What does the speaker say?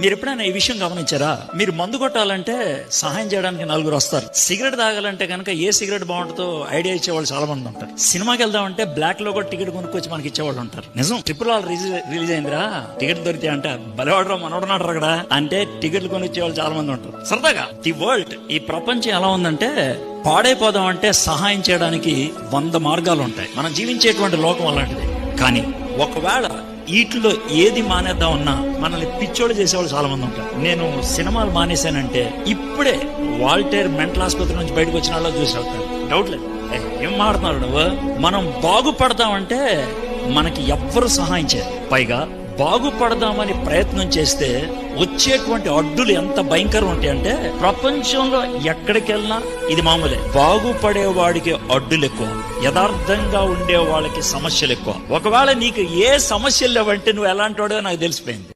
మీరు ఎప్పుడైనా ఈ విషయం గమనించారా? మీరు మందు కొట్టాలంటే సహాయం చేయడానికి నలుగురు వస్తారు. సిగరెట్ తాగాలంటే కనుక ఏ సిగరెట్ బాగుంటుందో ఐడియా ఇచ్చేవాళ్ళు చాలా మంది ఉంటారు. సినిమాకి వెళ్దామంటే బ్లాక్ లో కూడా టికెట్ కొనుక్కొచ్చి మనకి ఇచ్చేవాళ్ళు ఉంటారు. నిజం, ట్రిపుల్ ఆర్ రిలీజ్ అయిందిరా, టికెట్ దొరికితే అంటే బలవాడరా మనోడున్నాడు అక్కడ అంటే టికెట్లు కొనిచ్చేవాళ్ళు చాలా మంది ఉంటారు. సరదాగా ది వరల్డ్, ఈ ప్రపంచం ఎలా ఉందంటే పాడైపోదాం అంటే సహాయం చేయడానికి 100 మార్గాలు ఉంటాయి. మనం జీవించేటువంటి లోకం అలాంటిది. కానీ ఒకవేళ వీటిలో ఏది మానేద్దామన్నా మనల్ని పిచ్చోడు చేసేవాళ్ళు చాలా మంది ఉంటారు. నేను సినిమాలు మానేశానంటే ఇప్పుడే వాల్టేర్ మెంటల్ ఆసుపత్రి నుంచి బయటకు వచ్చిన వాళ్ళు చూసి వెళ్తాను. డౌట్ లేదు. ఏం మాడుతున్నాడు నువ్వు? మనం బాగుపడతామంటే మనకి ఎవ్వరు సహాయం చేయరు. పైగా బాగుపడదామని ప్రయత్నం చేస్తే వచ్చేటువంటి అడ్డులు ఎంత భయంకరం ఉంటాయంటే ప్రపంచంలో ఎక్కడికి వెళ్ళినా ఇది మామూలే. బాగుపడేవాడికి అడ్డులు ఎక్కువ, యథార్థంగా ఉండే వాళ్ళకి సమస్యలు ఎక్కువ. ఒకవేళ నీకు ఏ సమస్యలు లేవంటే నువ్వు ఎలాంటి వాడో నాకు తెలిసిపోయింది.